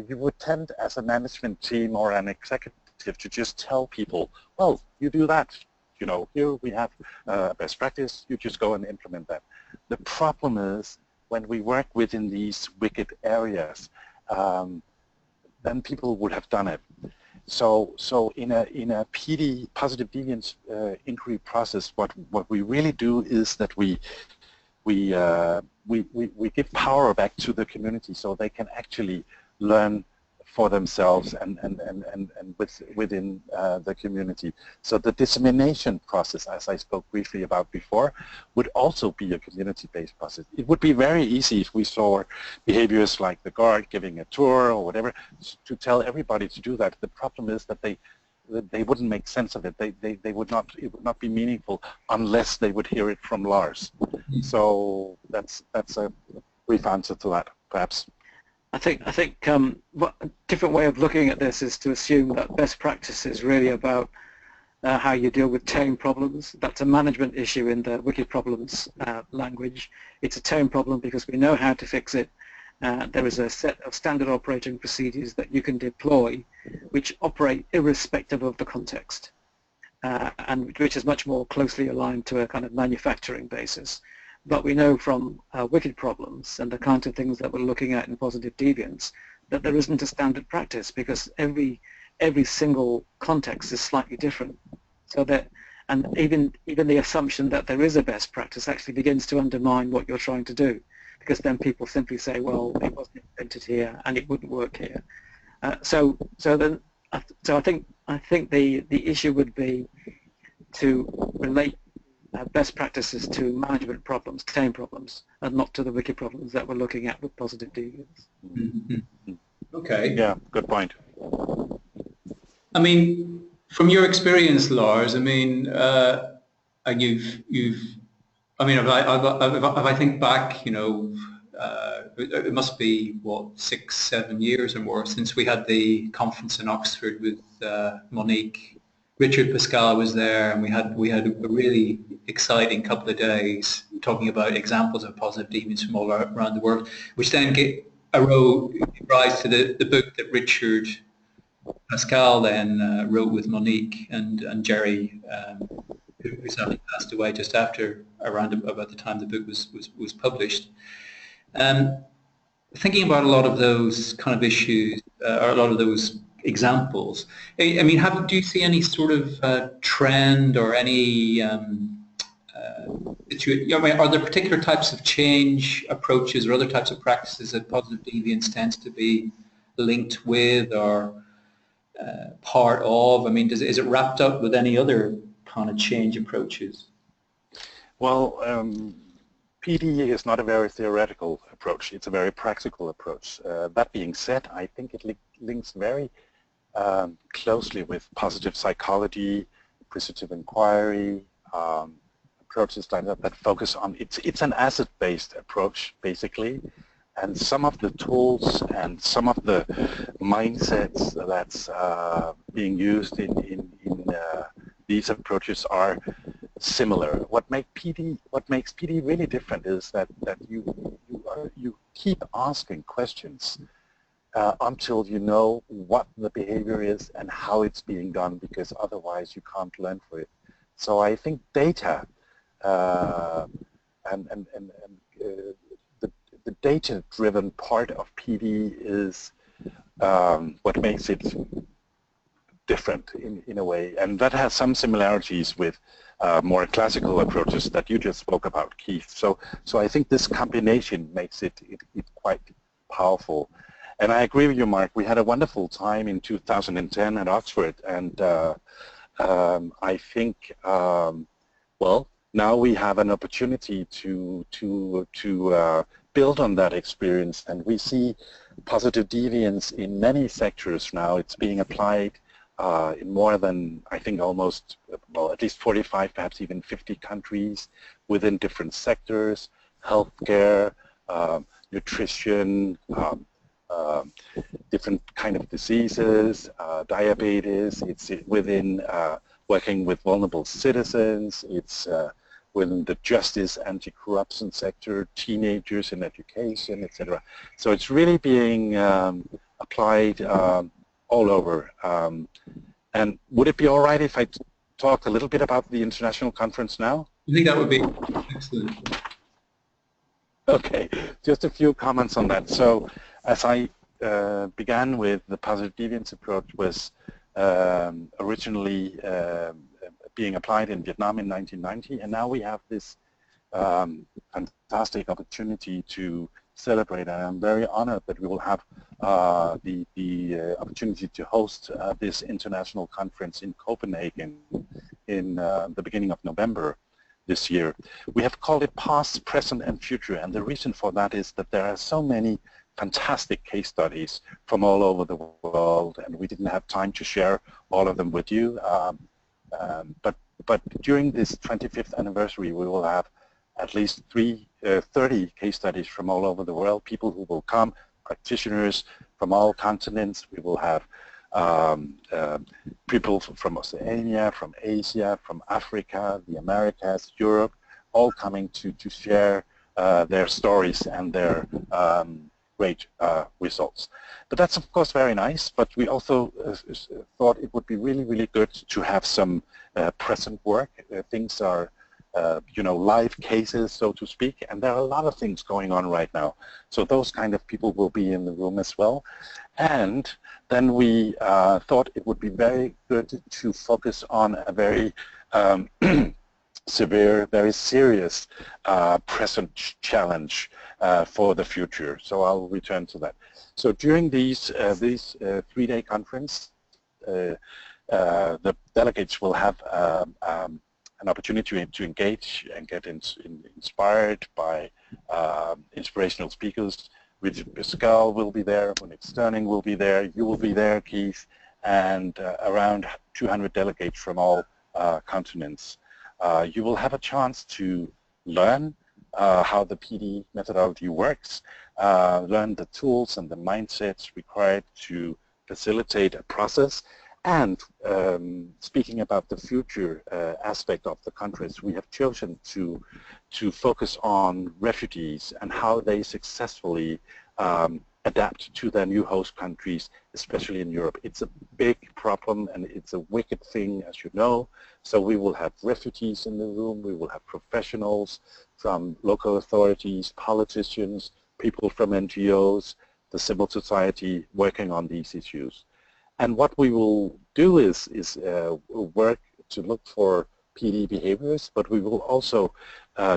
you would tend as a management team or an executive to just tell people, well, you do that. Here we have best practice, you just go and implement that. The problem is when we work within these wicked areas, then people would have done it. So in a PD, positive deviance inquiry process, what we really do is that we give power back to the community, so they can actually learn for themselves and within the community. So the dissemination process, as I spoke briefly about before, would also be a community-based process. It would be very easy if we saw behaviors like the guard giving a tour or whatever to tell everybody to do that. The problem is that they wouldn't make sense of it. They would not. It would not be meaningful unless they would hear it from Lars. So that's a brief answer to that, perhaps. I think a different way of looking at this is to assume that best practice is really about how you deal with tame problems. That's a management issue in the wicked problems language. It's a tame problem because we know how to fix it. There is a set of standard operating procedures that you can deploy which operate irrespective of the context, and which is much more closely aligned to a kind of manufacturing basis. But we know from wicked problems and the kinds of things that we're looking at in positive deviance that there isn't a standard practice, because every single context is slightly different. So that, and even the assumption that there is a best practice actually begins to undermine what you're trying to do, because then people simply say, well, it wasn't invented here and it wouldn't work here. So I think I think the issue would be to relate best practices to management problems, tame problems, and not to the wiki problems that we're looking at with positive deviance. Mm-hmm. Okay. Yeah, good point. I mean, from your experience, Lars, I mean, and you've, I mean, if I think back, you know, it must be what 6, 7 years or more since we had the conference in Oxford with Monique. Richard Pascal was there, and we had a really exciting couple of days talking about examples of positive deviance from all around the world, which then gave rise to the book that Richard Pascal then wrote with Monique and Jerry, who sadly passed away just after around about the time the book was published. Thinking about a lot of those kind of issues, or a lot of those examples, I mean, do you see any sort of trend or any, I mean, are there particular types of change approaches or other types of practices that positive deviance tends to be linked with or part of? I mean, is it wrapped up with any other kind of change approaches? Well, PD is not a very theoretical approach. It's a very practical approach. That being said, I think it links very closely with positive psychology, appreciative inquiry, approaches like that focus on, it's an asset-based approach, basically. And some of the tools and some of the mindsets that's being used in these approaches are similar. What makes PD really different is that you keep asking questions until you know what the behavior is and how it's being done, because otherwise you can't learn for it. So I think data the data-driven part of PD is what makes it different in a way, and that has some similarities with more classical approaches that you just spoke about, Keith. So I think this combination makes it quite powerful. And I agree with you, Marc. We had a wonderful time in 2010 at Oxford, and I think, well, now we have an opportunity to build on that experience, and we see positive deviance in many sectors now. It's being applied in more than, I think, almost, well, at least 45, perhaps even 50 countries within different sectors, healthcare, nutrition, different kind of diseases, diabetes. It's within working with vulnerable citizens. It's within the justice, anti-corruption sector, teenagers in education, etc. So it's really being applied all over. And would it be all right if I talk a little bit about the international conference now? I think that would be excellent. Okay, just a few comments on that. So as I began with, the positive deviance approach was originally being applied in Vietnam in 1990, and now we have this fantastic opportunity to celebrate, and I'm very honored that we will have the opportunity to host this international conference in Copenhagen in the beginning of November this year. We have called it Past, Present, and Future, and the reason for that is that there are so many fantastic case studies from all over the world, and we didn't have time to share all of them with you. But during this 25th anniversary, we will have at least 30 case studies from all over the world, people who will come, practitioners from all continents. We will have people from Oceania, from Asia, from Africa, the Americas, Europe, all coming to share their stories and their great results. But that's of course very nice, but we also thought it would be really, really good to have some present work. Things are you know, live cases, so to speak, and there are a lot of things going on right now. So those kind of people will be in the room as well. And then we thought it would be very good to focus on a very severe, very serious present challenge for the future. So I'll return to that. So during these 3-day conference, the delegates will have an opportunity to engage and get inspired by inspirational speakers. Richard Pascal will be there, Monique Sterling will be there, you will be there, Keith, and around 200 delegates from all continents. You will have a chance to learn how the PD methodology works, learn the tools and the mindsets required to facilitate a process. And speaking about the future aspect of the countries, we have chosen to focus on refugees and how they successfully adapt to their new host countries, especially in Europe. It's a big problem and it's a wicked thing, as you know. So we will have refugees in the room, we will have professionals from local authorities, politicians, people from NGOs, the civil society working on these issues. And what we will do is work to look for PD behaviors, but we will also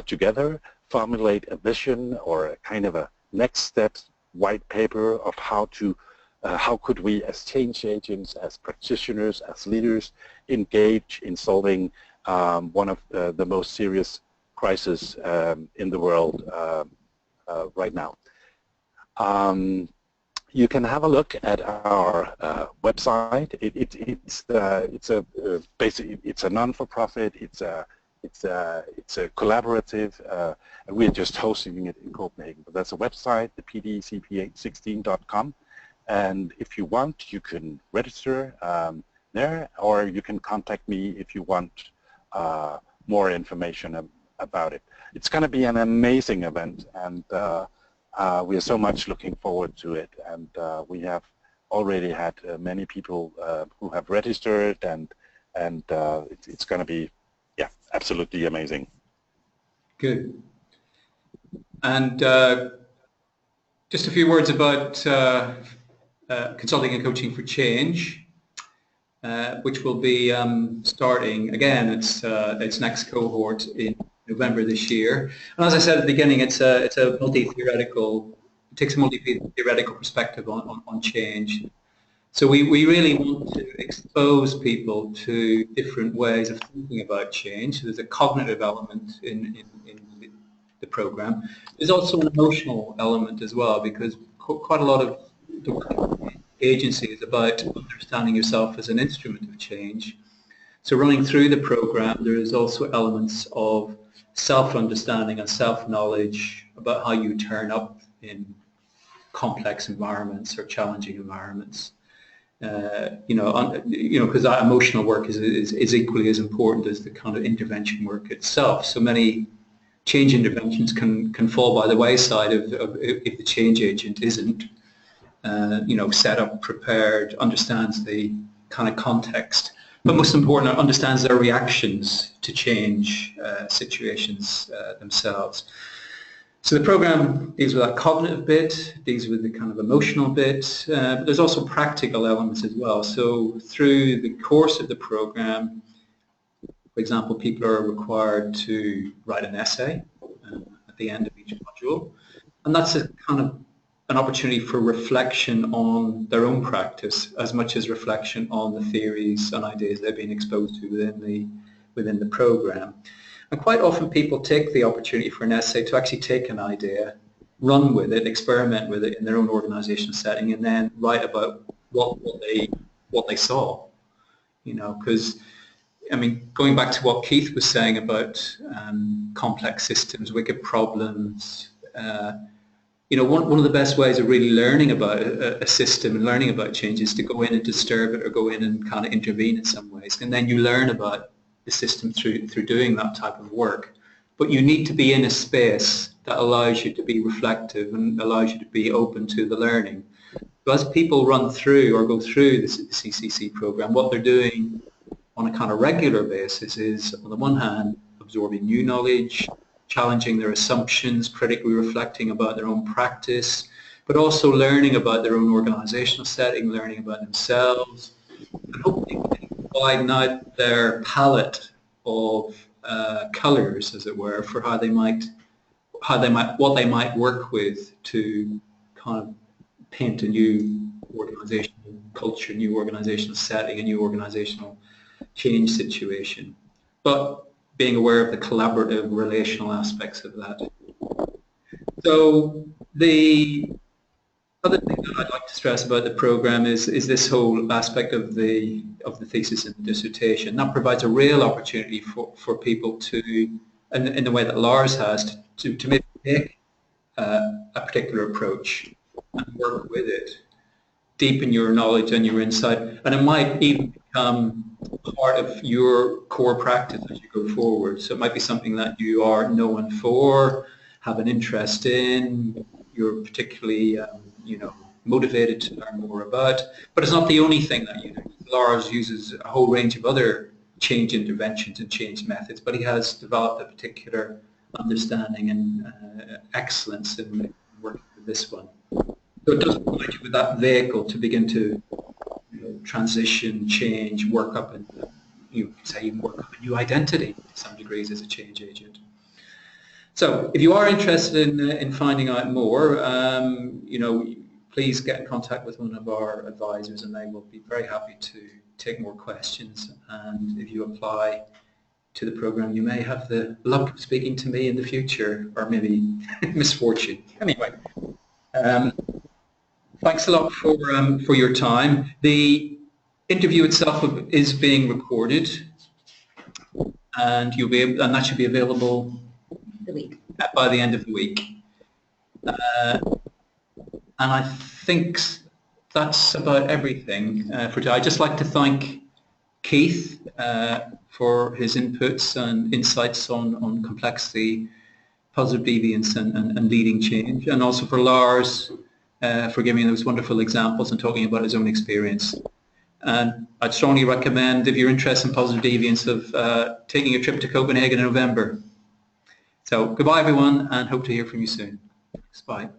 together formulate a vision or a kind of a next step white paper of how could we as change agents, as practitioners, as leaders engage in solving one of the most serious crises in the world right now. You can have a look at our website. It's a non-for-profit. It's a collaborative. We're just hosting it in Copenhagen, but that's a website, the pdcp16.com. And if you want, you can register there, or you can contact me if you want more information about it. It's going to be an amazing event, and we are so much looking forward to it. And we have already had many people who have registered, and it's going to be, yeah, absolutely amazing. Good. And just a few words about Consulting and Coaching for Change, which will be starting again. Its next cohort in November this year. And as I said at the beginning, it's a multi-theoretical. It takes a multi-theoretical perspective on change. So we really want to expose people to different ways of thinking about change. So there's a cognitive element in the program. There's also an emotional element as well, because quite a lot of the agency is about understanding yourself as an instrument of change. So running through the program, there is also elements of self-understanding and self-knowledge about how you turn up in complex environments or challenging environments. Because that emotional work is equally as important as the kind of intervention work itself. So many change interventions can fall by the wayside if the change agent isn't, set up, prepared, understands the kind of context, but most important, understands their reactions to change situations themselves. So the program deals with that cognitive bit, deals with the kind of emotional bit, but there's also practical elements as well. So through the course of the program, for example, people are required to write an essay at the end of each module, and that's a kind of an opportunity for reflection on their own practice as much as reflection on the theories and ideas they've been exposed to within the program. And quite often people take the opportunity for an essay to actually take an idea, run with it, experiment with it in their own organizational setting, and then write about what they saw. Because going back to what Keith was saying about complex systems, wicked problems, one of the best ways of really learning about a system and learning about change is to go in and disturb it or go in and kind of intervene in some ways. And then you learn about the system through doing that type of work. But you need to be in a space that allows you to be reflective and allows you to be open to the learning. So as people run through or go through the CCC program, what they're doing on a kind of regular basis is, on the one hand, absorbing new knowledge, challenging their assumptions, critically reflecting about their own practice, but also learning about their own organizational setting, learning about themselves, and hopefully widen out their palette of colors, as it were, for what they might work with to kind of paint a new organizational culture, new organizational setting, a new organizational change situation, but being aware of the collaborative relational aspects of that. So the other thing that I'd like to stress about the program is this whole aspect of the thesis and the dissertation. That provides a real opportunity for people to, in the way that Lars has, to maybe take a particular approach and work with it, deepen your knowledge and your insight, and it might even become part of your core practice as you go forward. So it might be something that you are known for, have an interest in, you're particularly motivated to learn more about, but it's not the only thing that you do. Lars uses a whole range of other change interventions and change methods, but he has developed a particular understanding and excellence in working with this one. So it does provide you with that vehicle to begin to transition, change, work up, and you say even work up a new identity to some degrees as a change agent. So if you are interested in finding out more, please get in contact with one of our advisors and they will be very happy to take more questions. And if you apply to the program, you may have the luck of speaking to me in the future, or maybe misfortune. Anyway, thanks a lot for your time. The interview itself is being recorded, and that should be available by the end of the week. And I think that's about everything for today. I'd just like to thank Keith for his inputs and insights on complexity, positive deviance, and leading change, and also for Lars for giving those wonderful examples and talking about his own experience. And I'd strongly recommend, if you're interested in positive deviance, of taking a trip to Copenhagen in November. So goodbye, everyone, and hope to hear from you soon. Thanks, bye.